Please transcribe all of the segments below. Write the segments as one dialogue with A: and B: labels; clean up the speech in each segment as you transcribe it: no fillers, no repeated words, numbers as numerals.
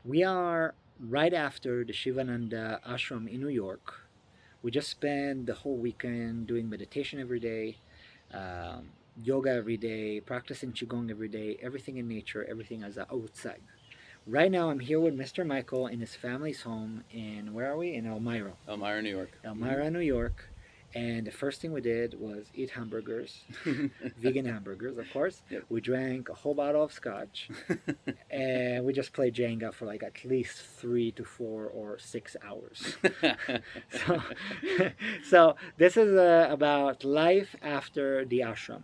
A: We are right after the Shivananda Ashram in New York. We just spent the whole weekend doing meditation every day, um, yoga every day, practicing Qigong every day, everything in nature, everything as outside. Right now, I'm here with Mr. Michael in his family's home in, where are we? In Elmira.
B: Elmira, New York.
A: Elmira, New York. And the first thing we did was eat hamburgers, vegan hamburgers, of course.
B: Yep.
A: We drank a whole bottle of scotch, and we just played Jenga for like at least 3 to 4 or 6 hours. so, so this is about life after the ashram,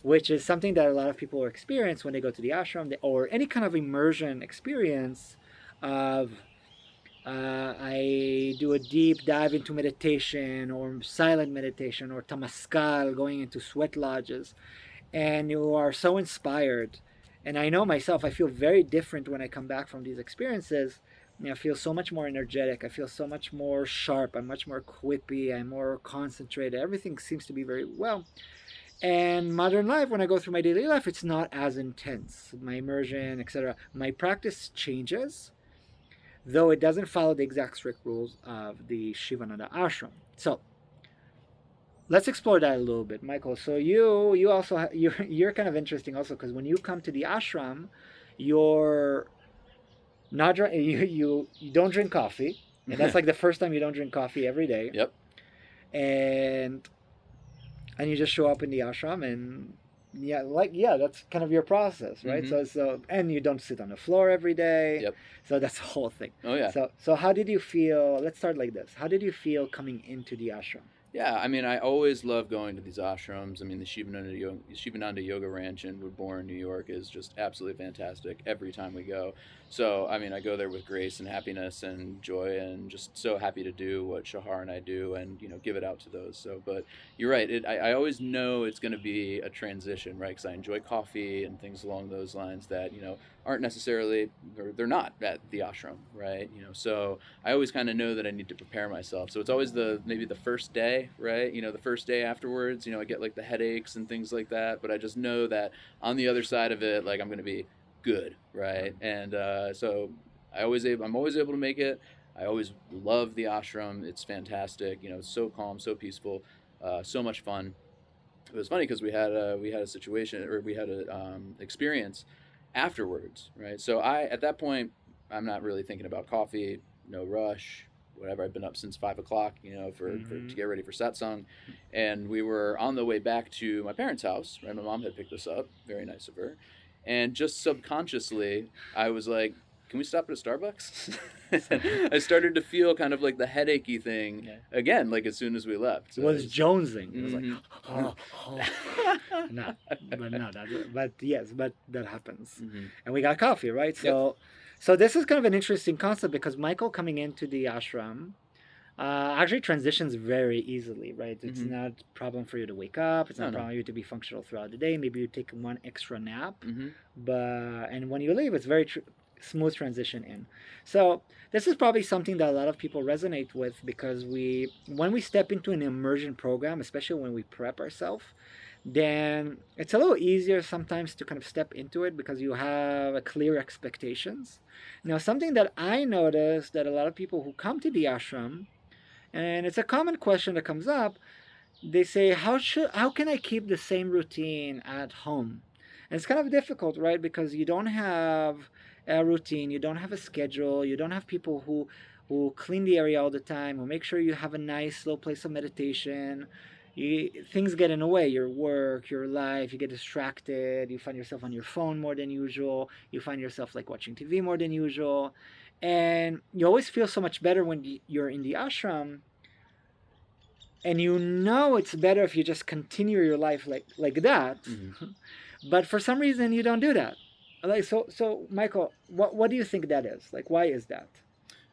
A: which is something that a lot of people experience when they go to the ashram or any kind of immersion experience of I do a deep dive into meditation or silent meditation or tamaskal, going into sweat lodges, and you are so inspired. And I know myself, I feel very different when I come back from these experiences. I feel so much more energetic. I feel so much more sharp. I'm much more quippy. I'm more concentrated. Everything seems to be very well. And modern life, when I go through my daily life, it's not as intense. My immersion, etc. My practice changes, though it doesn't follow the exact strict rules of the Shivananda ashram. So let's explore that a little bit, Michael. So you also you're kind of interesting also because when you come to the ashram, you're not you don't drink coffee, and that's like the first time you don't drink coffee every day,
B: Yep.
A: and you just show up in the ashram and yeah, that's kind of your process, right?
B: Mm-hmm.
A: So and you don't sit on the floor every day.
B: Yep.
A: So that's the whole thing.
B: Oh yeah.
A: So how did you feel? Let's start like this. How did you feel coming into the ashram?
B: Yeah, I mean, I always love going to these ashrams. I mean, the Shivananda Yoga Ranch in Woodbourne, New York, is just absolutely fantastic every time we go. So, I mean, I go there with grace and happiness and joy, and just so happy to do what Shahar and I do, and give it out to those. So, but you're right. I always know it's going to be a transition, right? Because I enjoy coffee and things along those lines that aren't necessarily, or they're not at the ashram, right? So I always kind of know that I need to prepare myself. So it's always maybe the first day, right? The first day afterwards, I get like the headaches and things like that. But I just know that on the other side of it, like I'm going to be good, right? And so I'm always able to make it. I always love the ashram. It's fantastic. It's so calm, so peaceful, so much fun. It was funny because we had a situation, or we had a experience afterwards, right? So at that point, I'm not really thinking about coffee, no rush, whatever. I've been up since 5 o'clock, for to get ready for satsang, and we were on the way back to my parents' house. Right, my mom had picked us up, very nice of her, and just subconsciously, I was like, "Can we stop at a Starbucks?" I started to feel kind of like the headachy thing
A: Yeah.
B: again, like as soon as we left.
A: It was jonesing. It was like,
B: Mm-hmm.
A: no, but no, but yes, but that happens.
B: Mm-hmm.
A: And we got coffee, right?
B: Yep.
A: So this is kind of an interesting concept because Michael coming into the ashram actually transitions very easily, right? It's
B: Mm-hmm.
A: not a problem for you to wake up. It's not
B: No,
A: a
B: no.
A: problem for you to be functional throughout the day. Maybe you take one extra nap,
B: Mm-hmm.
A: but and when you leave, it's very smooth transition in. So this is probably something that a lot of people resonate with because when we step into an immersion program, especially when we prep ourselves, then it's a little easier sometimes to kind of step into it because you have a clear expectations. Now, something that I noticed that a lot of people who come to the ashram, and it's a common question that comes up, they say, how can I keep the same routine at home? And it's kind of difficult, right? Because you don't have a routine, you don't have a schedule, you don't have people who clean the area all the time, who make sure you have a nice slow place of meditation. Things get in the way, your work, your life, you get distracted, you find yourself on your phone more than usual, you find yourself like watching TV more than usual, and you always feel so much better when you're in the ashram, and it's better if you just continue your life like that.
B: Mm-hmm.
A: But for some reason you don't do that. Like so Michael, what do you think that is? Like, why is that?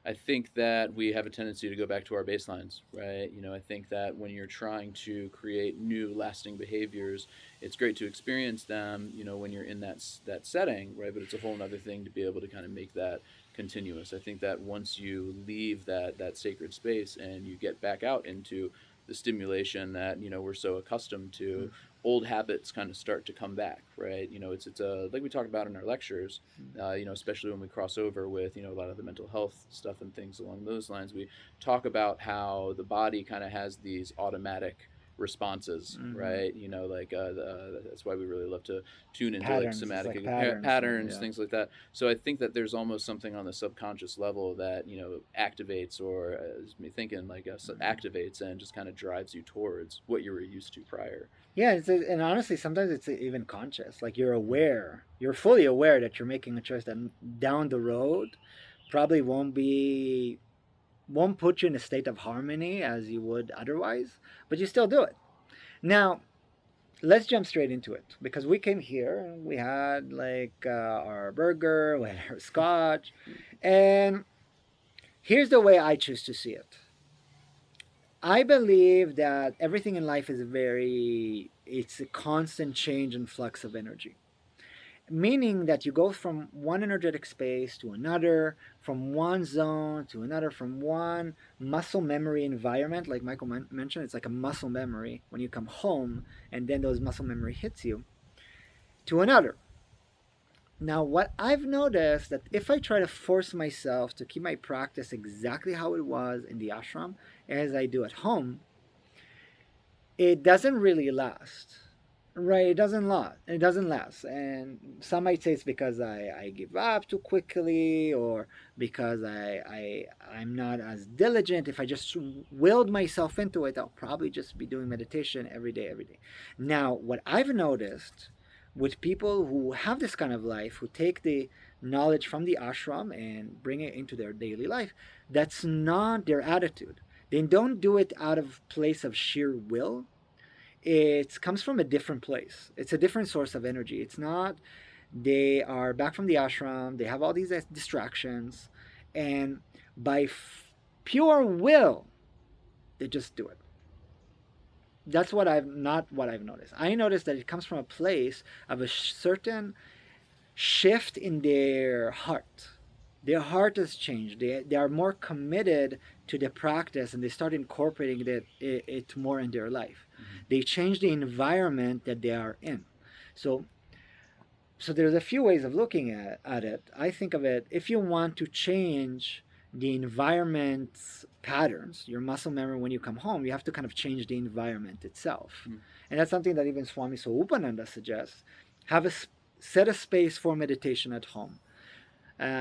B: I think that we have a tendency to go back to our baselines, right? I think that when you're trying to create new lasting behaviors, it's great to experience them, when you're in that setting, right? But it's a whole other thing to be able to kind of make that continuous. I think that once you leave that sacred space and you get back out into the stimulation that we're so accustomed to, old habits kind of start to come back, right? It's like we talked about in our lectures, especially when we cross over with a lot of the mental health stuff and things along those lines. We talk about how the body kind of has these automatic responses,
A: Mm-hmm.
B: right? Like that's why we really love to tune into like
A: Patterns. It's
B: somatic
A: like patterns.
B: patterns,
A: Yeah.
B: things like that. So I think that there's almost something on the subconscious level that activates, or is me thinking like activates and just kind of drives you towards what you were used to prior.
A: Yeah, and honestly, sometimes it's even conscious. Like you're aware, you're fully aware that you're making a choice that down the road probably won't put you in a state of harmony as you would otherwise, but you still do it. Now, let's jump straight into it because we came here and we had like our burger, we had our scotch, and here's the way I choose to see it. I believe that everything in life is it's a constant change and flux of energy. Meaning that you go from one energetic space to another, from one zone to another, from one muscle memory environment, like Michael mentioned, it's like a muscle memory when you come home and then those muscle memory hits you, to another. Now, what I've noticed that if I try to force myself to keep my practice exactly how it was in the ashram as I do at home, it doesn't really last. Right, it doesn't last. It doesn't last, and some might say it's because I give up too quickly, or because I'm not as diligent. If I just willed myself into it, I'll probably just be doing meditation every day, every day. Now, what I've noticed with people who have this kind of life, who take the knowledge from the ashram and bring it into their daily life, that's not their attitude. They don't do it out of place of sheer will. It comes from a different place. It's a different source of energy. It's not, they are back from the ashram, they have all these distractions, and by pure will, they just do it. That's what I've not what I've noticed. I noticed that it comes from a place of a certain shift in their heart. Their heart has changed. They are more committed to the practice and they start incorporating it more in their life. Mm-hmm. They change the environment that they are in. So, so there's a few ways of looking at it. I think of it, if you want to change the environment's patterns, your muscle memory when you come home, you have to kind of change the environment itself. Mm-hmm. And that's something that even Swami Sohupananda suggests. Have a set a space for meditation at home.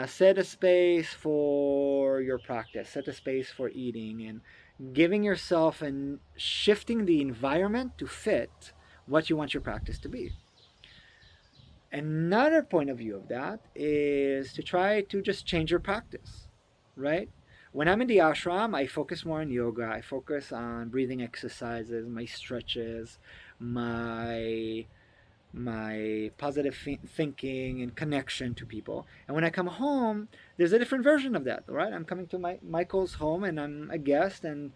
A: Set a space for your practice. Set a space for eating and giving yourself and shifting the environment to fit what you want your practice to be. Another point of view of that is to try to just change your practice, right? When I'm in the ashram, I focus more on yoga. I focus on breathing exercises, my stretches, my positive thinking and connection to people. And when I come home, there's a different version of that, right? I'm coming to Michael's home and I'm a guest, and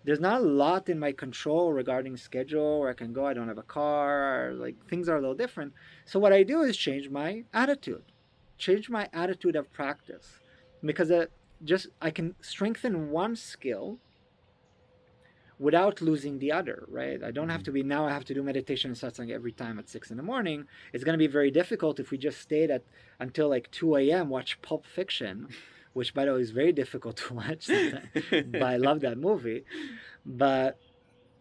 A: there's not a lot in my control regarding schedule, where I can go. I don't have a car, like things are a little different. So what I do is change my attitude of practice, because I can strengthen one skill without losing the other, right? I don't have to be, now I have to do meditation and satsang every time at 6 in the morning. It's going to be very difficult if we just stayed until like 2 a.m. watch Pulp Fiction, which by the way is very difficult to watch sometimes, but I love that movie. But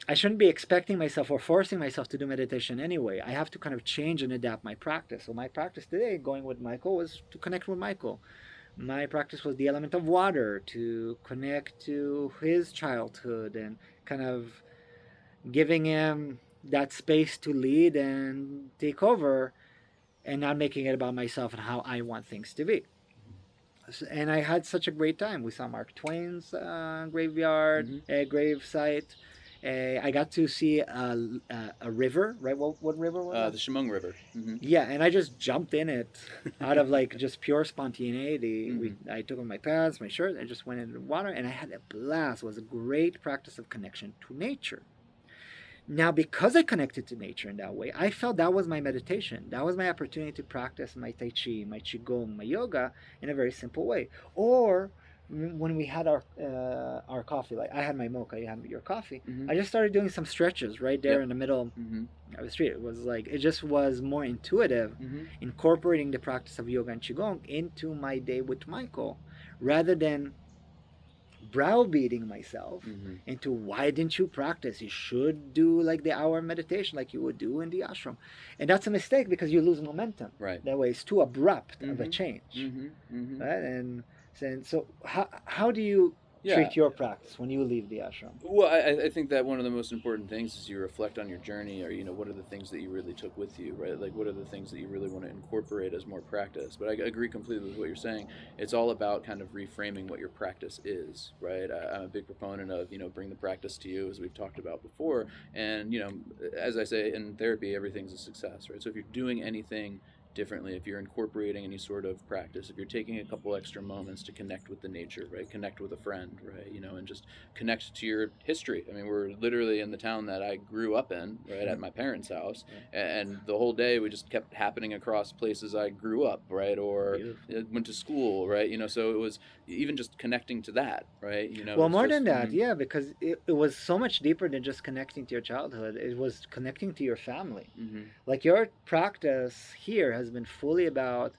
A: I shouldn't be expecting myself or forcing myself to do meditation anyway. I have to kind of change and adapt my practice. So my practice today, going with Michael, was to connect with Michael. My practice was the element of water, to connect to his childhood and kind of giving him that space to lead and take over, and not making it about myself and how I want things to be. And I had such a great time. We saw Mark Twain's graveyard, grave site. I got to see a river, right? What river was it?
B: The Chemung River.
A: Mm-hmm. Yeah, and I just jumped in it out of like just pure spontaneity. Mm-hmm. I took off my pants, my shirt, I just went in the water, and I had a blast. It was a great practice of connection to nature. Now, because I connected to nature in that way, I felt that was my meditation. That was my opportunity to practice my Tai Chi, my Qigong, my yoga in a very simple way. Or when we had our coffee, like I had my mocha, you had your coffee.
B: Mm-hmm.
A: I just started doing some stretches right there
B: Yep.
A: in the middle
B: Mm-hmm.
A: of the street. It was like it just was more intuitive,
B: Mm-hmm.
A: incorporating the practice of yoga and qigong into my day with Michael, rather than browbeating myself
B: Mm-hmm.
A: into why didn't you practice? You should do like the hour meditation like you would do in the ashram. And that's a mistake because you lose momentum.
B: Right.
A: That way it's too abrupt of a
B: Mm-hmm.
A: change.
B: Mm-hmm. Mm-hmm.
A: Right? And so how do you
B: Yeah.
A: treat your practice when you leave the ashram?
B: Well, I think that one of the most important things is you reflect on your journey, or what are the things that you really took with you, right? Like, what are the things that you really want to incorporate as more practice? But I agree completely with what you're saying. It's all about kind of reframing what your practice is, right? I'm a big proponent of bring the practice to you, as we've talked about before, and as I say in therapy, everything's a success, right? So if you're doing anything differently, if you're incorporating any sort of practice, if you're taking a couple extra moments to connect with the nature, right, connect with a friend, right, and just connect to your history. I mean, we're literally in the town that I grew up in, right, at my parents' house, and the whole day we just kept happening across places I grew up, right, or went to school, right, so it was even just connecting to that, right,
A: well, more
B: just,
A: than that, yeah, because it was so much deeper than just connecting to your childhood. It was connecting to your family.
B: Mm-hmm.
A: Like your practice here has been fully about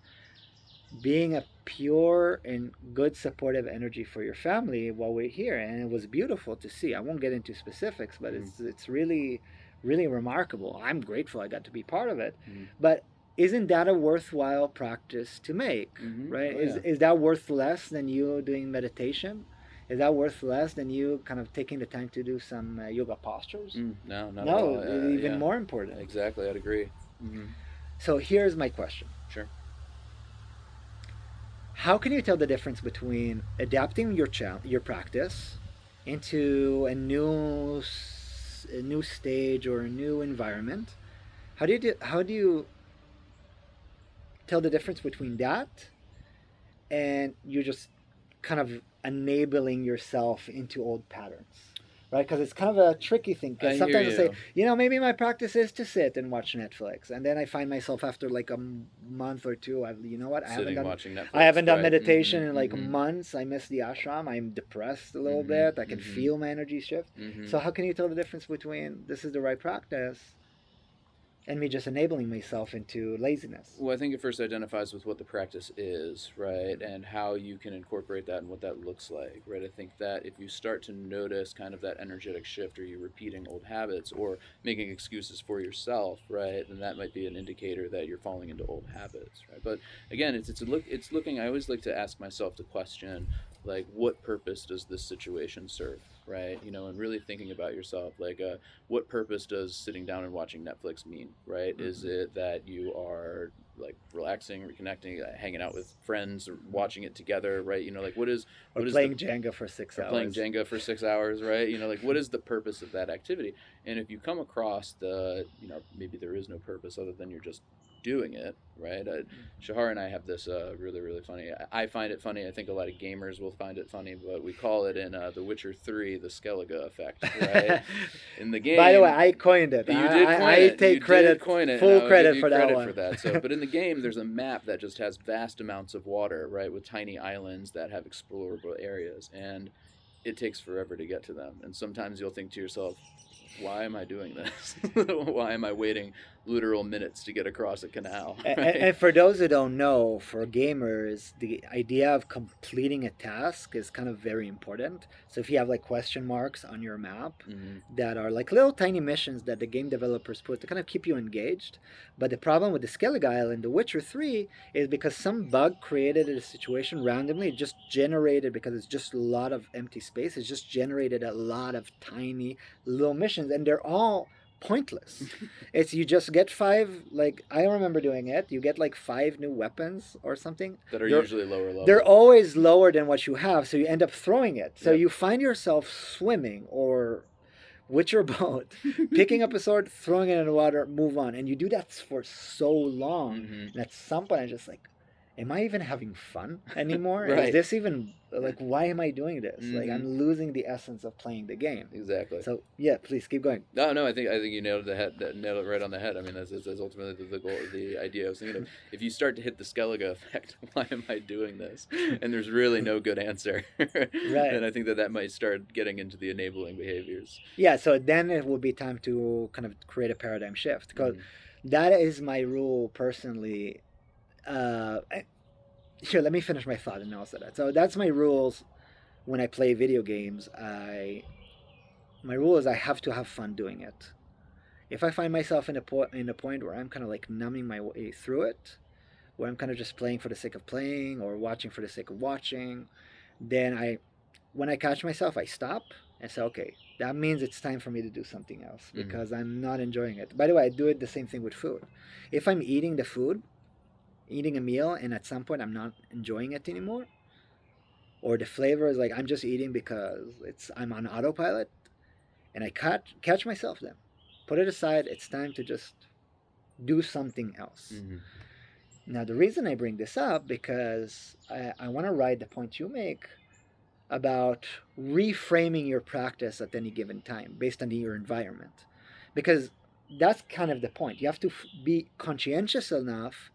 A: being a pure and good supportive energy for your family while we're here, and it was beautiful to see. I won't get into specifics, but it's really really remarkable. I'm grateful I got to be part of it. But isn't that a worthwhile practice to make? Right?
B: Oh, yeah.
A: Is that worth less than you doing meditation? Is that worth less than you kind of taking the time to do some yoga postures?
B: No, not
A: No,
B: at all.
A: even
B: Yeah.
A: more important.
B: Exactly, I'd agree.
A: So here's my question.
B: Sure.
A: How can you tell the difference between adapting your practice into a new stage or a new environment? How do you tell the difference between that and you're just kind of enabling yourself into old patterns? Right, because it's kind of a tricky thing. Because sometimes I say, maybe my practice is to sit and watch Netflix, and then I find myself after like a month or two, I
B: watching Netflix.
A: I haven't done meditation in like months. I miss the ashram. I'm depressed a little bit. I can feel my energy shift. So how can you tell the difference between this is the right practice and me just enabling myself into laziness?
B: Well, I think it first identifies with what the practice is, right, and how you can incorporate that and what that looks like, right? I think that if you start to notice kind of that energetic shift, or you're repeating old habits or making excuses for yourself, right, then that might be an indicator that you're falling into old habits, right? But again, it's looking. I always like to ask myself the question, like, what purpose does this situation serve, right? And really thinking about yourself, like, what purpose does sitting down and watching Netflix mean, right? Is it that you are like relaxing, reconnecting, hanging out with friends, or watching it together, right? Like, what is
A: playing Jenga for 6 hours?
B: Playing Jenga for 6 hours, right? Like, what is the purpose of that activity? And if you come across maybe there is no purpose other than you're just doing it, right? Shahar and I have this really, really funny. I find it funny. I think a lot of gamers will find it funny, but we call it in The Witcher 3 the Skellige effect, right? In the game.
A: By the way, I coined it.
B: You did coin it.
A: I take credit, full credit for that one.
B: For that. So, but in the game, there's a map that just has vast amounts of water, right, with tiny islands that have explorable areas, and it takes forever to get to them. And sometimes you'll think to yourself, why am I doing this? Why am I waiting literal minutes to get across a canal? Right?
A: And for those who don't know, for gamers, the idea of completing a task is kind of very important. So if you have like question marks on your map that are like little tiny missions that the game developers put to kind of keep you engaged. But the problem with the Skellige Island, The Witcher 3, is because some bug created a situation randomly. It just generated, because it's just a lot of empty space, it's just generated a lot of tiny little missions, and they're all pointless. It's you just get 5, like I remember doing it, you get like 5 new weapons or something
B: that are usually lower level.
A: They're always lower than what you have, so you end up throwing it. So you find yourself swimming or with your boat, picking up a sword, throwing it in the water, move on, and you do that for so long. And at some point I just like, am I even having fun anymore? Is
B: Right.
A: this even like, why am I doing this? Like,
B: Mm-hmm.
A: I'm losing the essence of playing the game.
B: Exactly.
A: So yeah, please keep going.
B: No, I think you nailed it right on the head. I mean, that's ultimately the goal, the idea. I was thinking of, if you start to hit the Skellige effect, why am I doing this? And there's really no good answer.
A: Right.
B: Then I think that might start getting into the enabling behaviors.
A: Yeah, so then it would be time to kind of create a paradigm shift, because
B: Mm-hmm.
A: that is my rule personally. Here, let me finish my thought and then I'll say that. So that's my rules when I play video games. My rule is I have to have fun doing it. If I find myself in a point where I'm kind of like numbing my way through it, where I'm kind of just playing for the sake of playing or watching for the sake of watching, then when I catch myself, I stop and say, okay, that means it's time for me to do something else
B: Mm-hmm.
A: because I'm not enjoying it. By the way, I do it the same thing with food. If I'm eating the food, eating a meal, and at some point I'm not enjoying it anymore, or the flavor is like I'm just eating because I'm on autopilot, and I catch myself then, put it aside. It's time to just do something else.
B: Mm-hmm.
A: Now, the reason I bring this up because I want to ride the point you make about reframing your practice at any given time based on your environment, because that's kind of the point. You have to be conscientious enough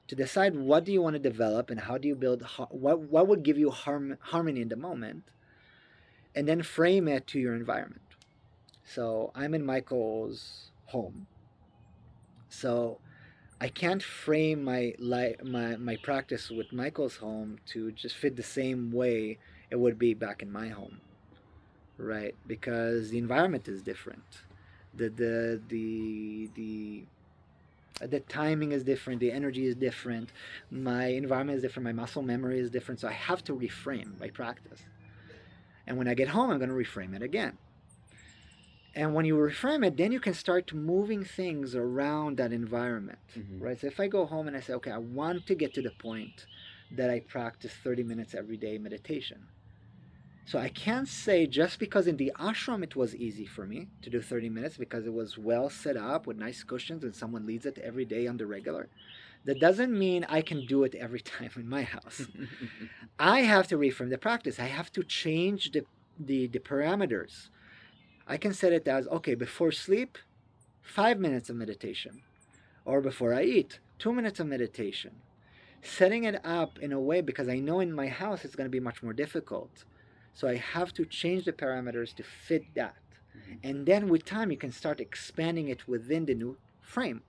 A: to decide what do you want to develop and how do you build what would give you harmony in the moment, and then frame it to your environment. So I'm in Michael's home, so I can't frame my practice with Michael's home to just fit the same way it would be back in my home, right? Because the environment is different. The timing is different, the energy is different, my environment is different, my muscle memory is different. So I have to reframe my practice. And when I get home, I'm going to reframe it again. And when you reframe it, then you can start moving things around that environment,
B: Mm-hmm.
A: right? So if I go home and I say, okay, I want to get to the point that I practice 30 minutes every day meditation. So I can't say just because in the ashram it was easy for me to do 30 minutes because it was well set up with nice cushions and someone leads it every day on the regular. That doesn't mean I can do it every time in my house. I have to reframe the practice. I have to change the parameters. I can set it as, okay, before sleep, 5 minutes of meditation. Or before I eat, 2 minutes of meditation. Setting it up in a way because I know in my house it's going to be much more difficult. So I have to change the parameters to fit that.
B: Mm-hmm.
A: And then with time, you can start expanding it within the new frame,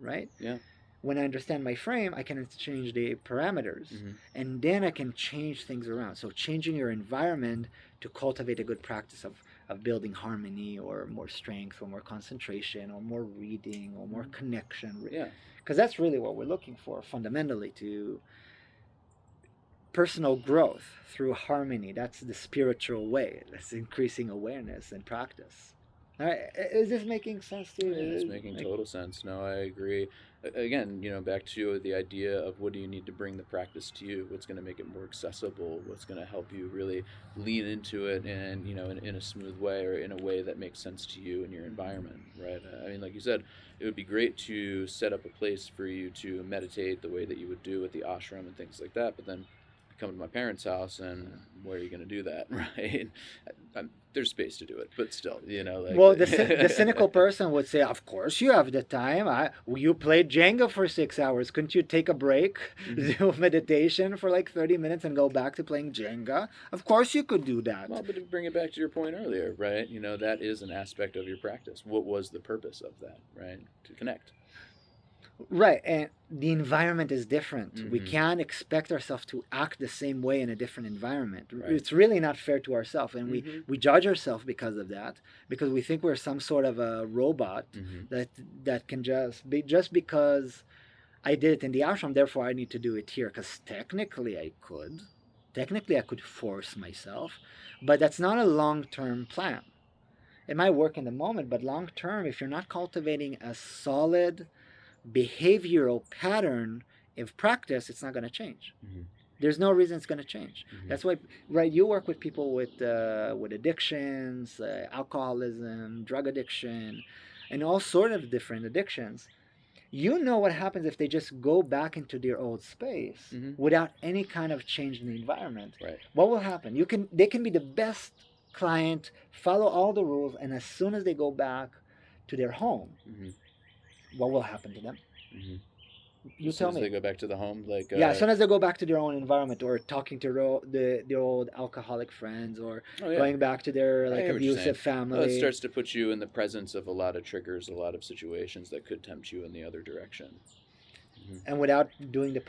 A: right?
B: Yeah.
A: When I understand my frame, I can change the parameters.
B: Mm-hmm.
A: And then I can change things around. So changing your environment to cultivate a good practice of building harmony or more strength or more concentration or more reading or more connection.
B: Yeah.
A: Because that's really what we're looking for fundamentally, to personal growth through harmony. That's the spiritual way. That's increasing awareness and practice. All right, is this making sense to you?
B: Yeah, it's making total sense. No, I agree. Again, back to the idea of what do you need to bring the practice to you? What's going to make it more accessible? What's going to help you really lean into it and, in a smooth way or in a way that makes sense to you and your environment, right? I mean, like you said, it would be great to set up a place for you to meditate the way that you would do at the ashram and things like that, but then come to my parents' house and where are you going to do that, right? There's space to do it, but still, like.
A: Well, the cynical person would say, "Of course you have the time. You played Jenga for 6 hours. Couldn't you take a break, do meditation for like 30 minutes, and go back to playing Jenga? Of course you could do that."
B: Well, but to bring it back to your point earlier, right? That is an aspect of your practice. What was the purpose of that, right? To connect.
A: Right, and the environment is different. We
B: Mm-hmm.
A: can't expect ourselves to act the same way in a different environment.
B: Right.
A: It's really not fair to ourselves, and
B: Mm-hmm.
A: we judge ourselves because of that, because we think we're some sort of a robot
B: Mm-hmm.
A: that can just because I did it in the ashram, therefore I need to do it here. Because technically I could force myself, but that's not a long-term plan. It might work in the moment, but long-term, if you're not cultivating a solid behavioral pattern of practice, it's not going to change.
B: Mm-hmm.
A: There's no reason it's going to change.
B: Mm-hmm.
A: That's why, right? You work with people with addictions, alcoholism, drug addiction, and all sort of different addictions. You know what happens if they just go back into their old space
B: Mm-hmm.
A: without any kind of change in the environment.
B: Right.
A: What will happen? They can be the best client, follow all the rules, and as soon as they go back to their home,
B: Mm-hmm.
A: what will happen to them?
B: Mm-hmm.
A: You
B: As soon
A: tell
B: as they
A: me.
B: go back to the home, like
A: Yeah, as soon as they go back to their own environment, or talking to their old alcoholic friends, or
B: oh yeah,
A: going back to their
B: I
A: like
B: hear what you're saying.
A: abusive
B: Well, it
A: family.
B: starts to put you in the presence of a lot of triggers, a lot of situations that could tempt you in the other direction. Mm-hmm.
A: And without doing the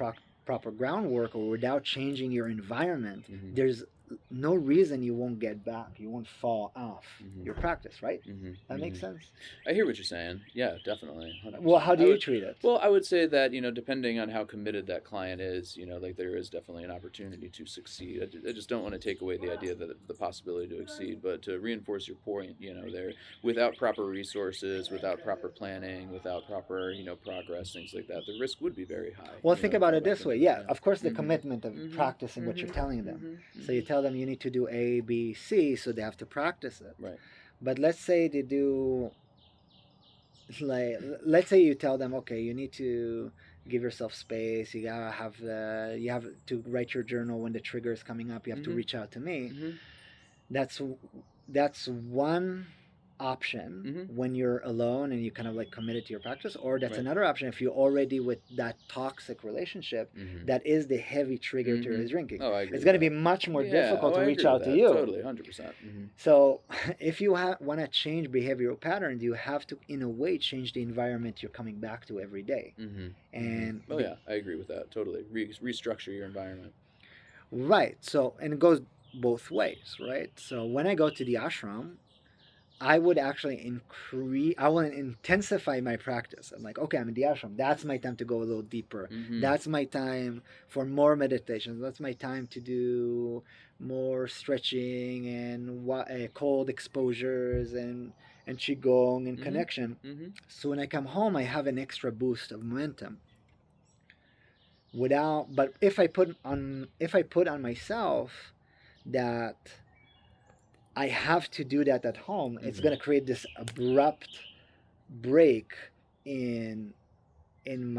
A: proper groundwork, or without changing your environment,
B: Mm-hmm.
A: there's no reason you won't get back, you won't fall off
B: Mm-hmm.
A: your practice, right?
B: Mm-hmm.
A: That makes
B: Mm-hmm.
A: sense.
B: I hear what you're saying. Yeah, definitely,
A: Well,
B: 100%.
A: how do
B: I
A: you
B: would,
A: treat it?
B: well, I would say that depending on how committed that client is, like there is definitely an opportunity to succeed. I just don't want to take away the idea that the possibility to exceed, but to reinforce your point, there without proper resources, without proper planning, without proper progress, things like that, the risk would be very high.
A: Well, think
B: To
A: about
B: fall
A: it
B: back
A: this way.
B: into it.
A: Yeah,
B: Yeah.
A: of course, the
B: Mm-hmm.
A: commitment of
B: Mm-hmm.
A: practicing what you're telling them.
B: Mm-hmm.
A: So you
B: Mm-hmm.
A: tell them you need to do A, B, C, so they have to practice it.
B: Right.
A: But let's say they do, like, let's say you tell them, okay, you need to give yourself space. You have to write your journal when the trigger is coming up. You have to
B: Mm-hmm.
A: reach out to me.
B: Mm-hmm.
A: That's that's one option
B: Mm-hmm.
A: when you're alone and you kind of like committed to your practice, or that's
B: Right.
A: another option if you're already with that toxic relationship
B: Mm-hmm.
A: that is the heavy trigger to
B: Mm-hmm.
A: his drinking.
B: Oh, I agree
A: It's
B: with
A: going to be
B: that.
A: much more
B: Yeah.
A: difficult
B: Oh,
A: to
B: I
A: reach
B: agree with
A: out to
B: that.
A: you.
B: Totally, 100%. Mm-hmm.
A: So if you want to change behavioral patterns, you have to in a way change the environment you're coming back to every day.
B: Mm-hmm.
A: And
B: Mm-hmm. Oh yeah, I agree with that. Totally. Restructure your environment.
A: right, so and it goes both ways, right? So when I go to the ashram, I would actually I will intensify my practice. I'm like, okay, I'm in the ashram. That's my time to go a little deeper.
B: Mm-hmm.
A: That's my time for more meditation. That's my time to do more stretching and cold exposures and qigong and
B: Mm-hmm.
A: connection.
B: Mm-hmm.
A: So when I come home, I have an extra boost of momentum. But if I put on myself that I have to do that at home, it's
B: Mm-hmm.
A: going to create this abrupt break in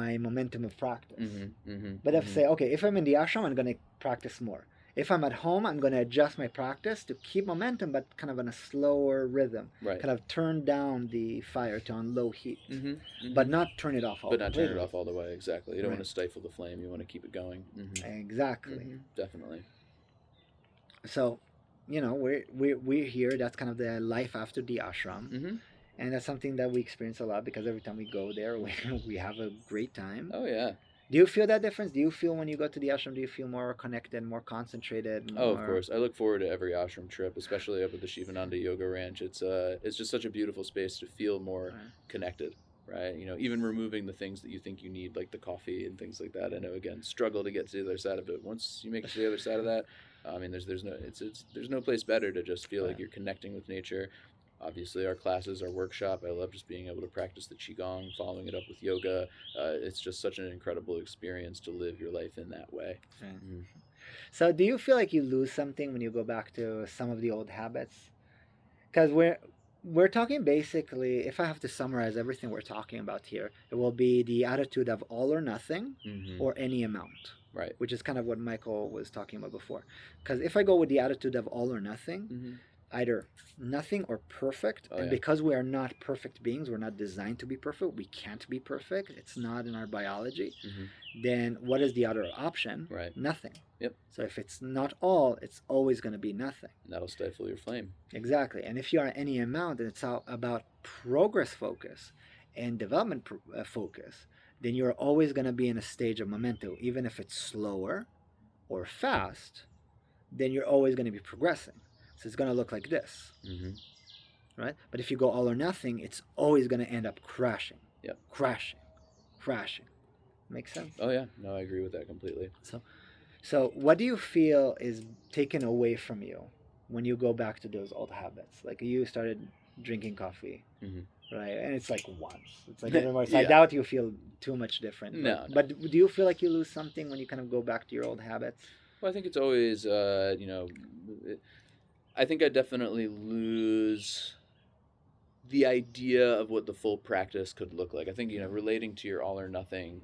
A: my momentum of practice.
B: Mm-hmm. Mm-hmm.
A: But if
B: Mm-hmm.
A: say, okay, if I'm in the ashram, I'm going to practice more. If I'm at home, I'm going to adjust my practice to keep momentum, but kind of on a slower rhythm.
B: Right.
A: Kind of turn down the fire to on low heat,
B: Mm-hmm. Mm-hmm.
A: but not turn it off all
B: But not turn it
A: completely.
B: off all the way. Exactly. You don't
A: Right.
B: want to stifle the flame. You want to keep it going. Mm-hmm.
A: Exactly.
B: Mm-hmm. Definitely.
A: So, we're here. That's kind of the life after the ashram.
B: Mm-hmm.
A: And that's something that we experience a lot because every time we go there, we have a great time.
B: Oh yeah.
A: Do you feel that difference? Do you feel when you go to the ashram, do you feel more connected, more concentrated?
B: Oh, of course. I look forward to every ashram trip, especially up at the Shivananda Yoga Ranch. It's just such a beautiful space to feel more connected, right? Even removing the things that you think you need, like the coffee and things like that. I know, again, struggle to get to the other side of it. Once you make it to the other side of that, I mean, there's no place better to just feel like you're connecting with nature. Obviously, our classes, our workshop, I love just being able to practice the qigong, following it up with yoga. It's just such an incredible experience to live your life in that way.
A: Right.
B: Mm-hmm.
A: So, do you feel like you lose something when you go back to some of the old habits? Because we're talking basically, if I have to summarize everything we're talking about here, it will be the attitude of all or nothing,
B: Mm-hmm.
A: or any amount.
B: Right.
A: Which is kind of what Michael was talking about before. Because if I go with the attitude of all or nothing,
B: Mm-hmm.
A: either nothing or perfect, and because we are not perfect beings, we're not designed to be perfect, we can't be perfect, it's not in our biology,
B: Mm-hmm.
A: then what is the other option?
B: Right.
A: Nothing.
B: Yep.
A: So if it's not all, it's always going to be nothing.
B: And that'll stifle your flame.
A: Exactly. And if you are any amount and it's about progress focus and development focus, then you're always going to be in a stage of momentum. Even if it's slower or fast, then you're always going to be progressing. So it's going to look like this.
B: Mm-hmm.
A: Right? But if you go all or nothing, it's always going to end up crashing.
B: Yep.
A: Crashing. Make sense?
B: Oh yeah. No, I agree with that completely.
A: So what do you feel is taken away from you when you go back to those old habits? Like you started drinking coffee,
B: Mm-hmm.
A: right? And it's like once. It's like every morning. So
B: Yeah.
A: I doubt you feel too much different.
B: No.
A: But do you feel like you lose something when you kind of go back to your old habits?
B: Well, I think it's always, I think I definitely lose the idea of what the full practice could look like. I think, relating to your all or nothing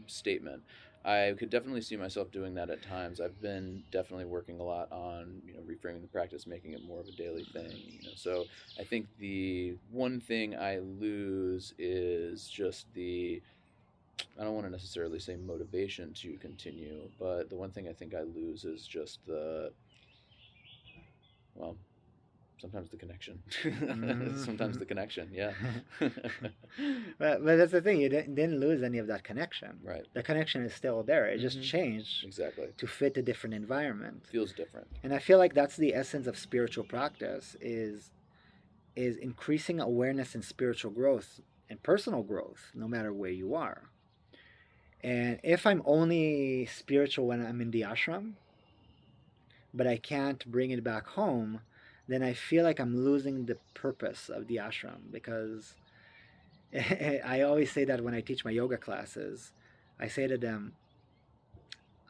B: statement, I could definitely see myself doing that at times. I've been definitely working a lot on, reframing the practice, making it more of a daily thing. So I think the one thing I lose is just I don't want to necessarily say motivation to continue, but the one thing I think I lose is just well, sometimes the connection. Sometimes the connection, yeah.
A: but that's the thing. You didn't lose any of that connection.
B: Right.
A: The connection is still there. It just changed
B: Exactly.
A: to fit a different environment.
B: Feels different.
A: And I feel like that's the essence of spiritual practice is increasing awareness and spiritual growth and personal growth, no matter where you are. And if I'm only spiritual when I'm in the ashram, but I can't bring it back home, then I feel like I'm losing the purpose of the ashram. Because I always say that when I teach my yoga classes, I say to them,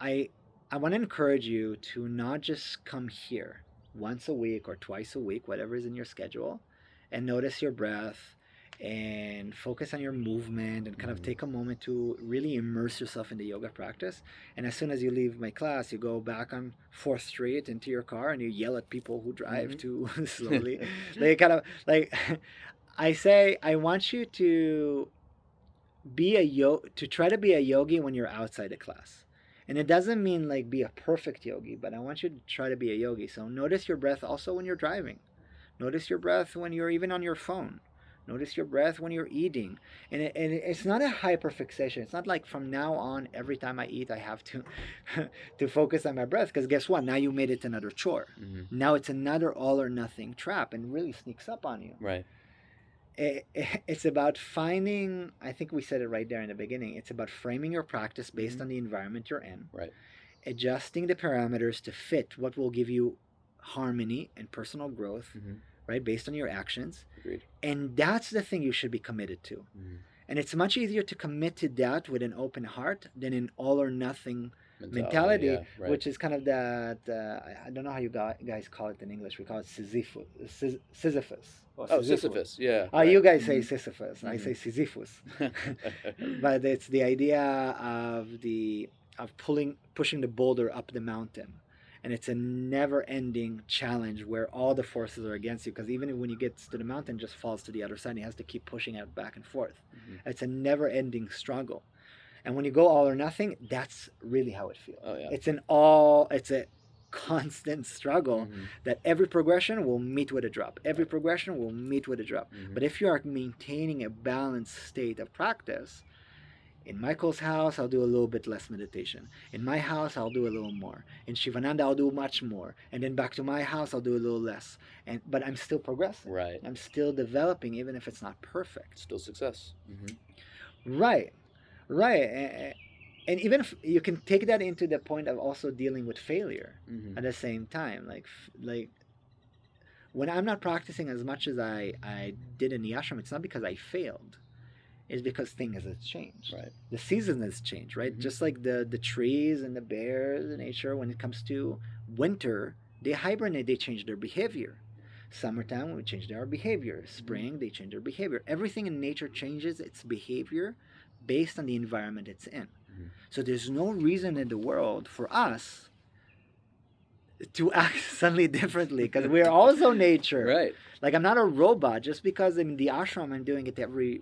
A: I want to encourage you to not just come here once a week or twice a week, whatever is in your schedule, and notice your breath and focus on your movement and kind of take a moment to really immerse yourself in the yoga practice. And as soon as you leave my class, you go back on 4th Street into your car and you yell at people who drive too slowly. They kind of like, I say, I want you to try to be a yogi when you're outside the class. And it doesn't mean like be a perfect yogi, but I want you to try to be a yogi. So notice your breath also when you're driving. Notice your breath when you're even on your phone. Notice your breath when you're eating. And it's not a hyperfixation. It's not like from now on, every time I eat, I have to to focus on my breath. Because guess what? Now you made it another chore. Now it's another all or nothing trap and really sneaks up on you.
B: Right.
A: It's about finding, I think we said it right there in the beginning, it's about framing your practice based on the environment you're in.
B: Right.
A: Adjusting the parameters to fit what will give you harmony and personal growth. Right, based on your actions.
B: Agreed.
A: And that's the thing you should be committed to. And it's much easier to commit to that with an open heart than an all or nothing mentality,
B: yeah, right.
A: which is kind of that, I don't know how you guys call it in English. We call it Sisyphus.
B: Sisyphus, yeah.
A: Right. You guys say Sisyphus. I say Sisyphus. But it's the idea of pushing the boulder up the mountain. And it's a never-ending challenge where all the forces are against you, because even when you get to the mountain, it just falls to the other side, and he has to keep pushing it back and forth. It's a never-ending struggle. And when you go all or nothing, that's really how it feels.
B: Oh, yeah.
A: It's a constant struggle that every progression will meet with a drop. Every progression will meet with a drop. But if you are maintaining a balanced state of practice, in Michael's house, I'll do a little bit less meditation. In my house, I'll do a little more. In Shivananda, I'll do much more. And then back to my house, I'll do a little less. But I'm still progressing.
B: Right.
A: I'm still developing, even if it's not perfect.
B: Still success.
A: Right. And even if you can take that into the point of also dealing with failure at the same time. Like when I'm not practicing as much as I did in the ashram, it's not because I failed. Is because things have changed.
B: Right.
A: The season has changed, right? Just like the trees and the bears in nature, when it comes to winter, they hibernate, they change their behavior. Summertime, we change their behavior. Spring, they change their behavior. Everything in nature changes its behavior based on the environment it's in. So there's no reason in the world for us to act suddenly differently, because we're also nature.
B: Right.
A: Like, I'm not a robot. Just because in the ashram I'm doing it every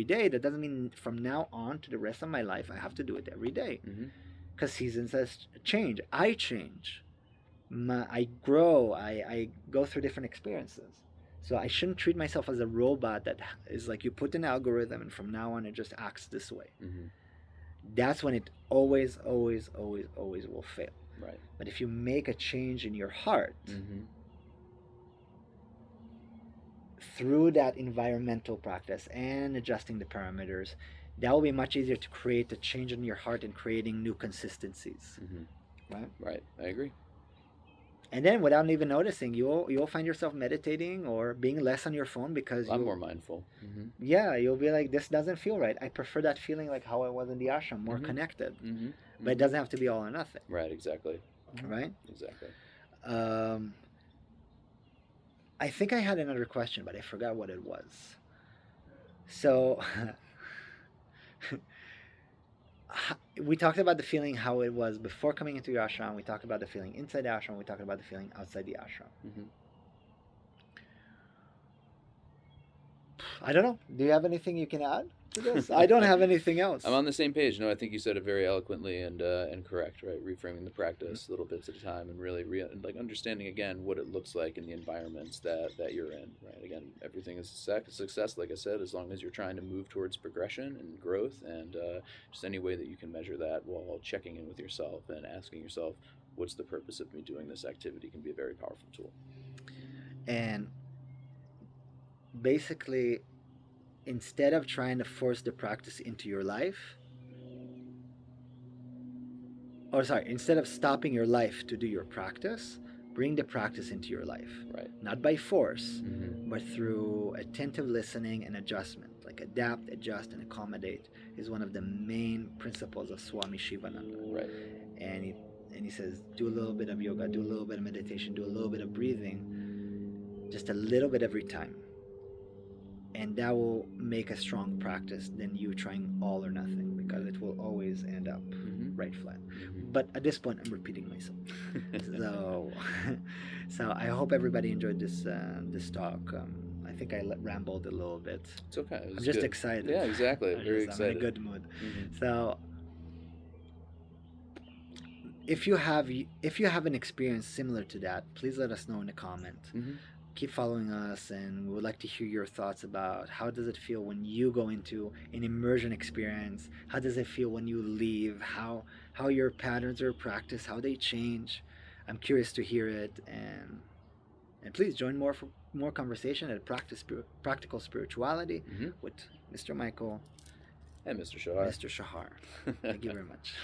A: day, that doesn't mean from now on to the rest of my life I have to do it every day. Because seasons has change. I change. I grow. I go through different experiences. So I shouldn't treat myself as a robot that is like you put an algorithm and from now on it just acts this way. That's when it always will fail.
B: Right.
A: But if you make a change in your heart through that environmental practice and adjusting the parameters, that will be much easier to create a change in your heart and creating new consistencies.
B: Right. I agree.
A: And then without even noticing, you'll find yourself meditating or being less on your phone because
B: I'm more mindful.
A: Yeah, you'll be like, this doesn't feel right. I prefer that feeling like how I was in the ashram, more connected. But it doesn't have to be all or nothing.
B: Right, exactly.
A: Right?
B: Exactly.
A: I think I had another question, but I forgot what it was. So we talked about the feeling, how it was before coming into your ashram. We talked about the feeling inside the ashram. We talked about the feeling outside the ashram.
B: Mm-hmm.
A: I don't know. Do you have anything you can add to this? I don't have anything else.
B: I'm on the same page. No, I think you said it very eloquently and correct, right? Reframing the practice little bits at a time, and really like understanding again what it looks like in the environments that you're in, right? Again, everything is a success, like I said, as long as you're trying to move towards progression and growth, and just any way that you can measure that while checking in with yourself and asking yourself, what's the purpose of me doing this activity, can be a very powerful tool.
A: And basically, instead of trying to force the practice into your life, or sorry, instead of stopping your life to do your practice, bring the practice into your life.
B: Right.
A: Not by force,
B: Mm-hmm.
A: but through attentive listening and adjustment. Like adapt, adjust, and accommodate is one of the main principles of Swami Shivananda.
B: Right.
A: And he says, do a little bit of yoga, do a little bit of meditation, do a little bit of breathing, just a little bit every time. And that will make a strong practice than you trying all or nothing, because it will always end up right flat. But at this point, I'm repeating myself. So I hope everybody enjoyed this talk. I think I rambled a little bit.
B: It's okay.
A: I'm just excited.
B: Yeah, exactly. Very excited.
A: I'm in a good mood. So if you have an experience similar to that, please let us know in the comment. Keep following us, and we would like to hear your thoughts about how does it feel when you go into an immersion experience. How does it feel when you leave? How your patterns of practice, how they change. I'm curious to hear it, and please join more conversation at Practical Spirituality with Mr. Michael
B: and Mr. Shahar.
A: Thank you very much.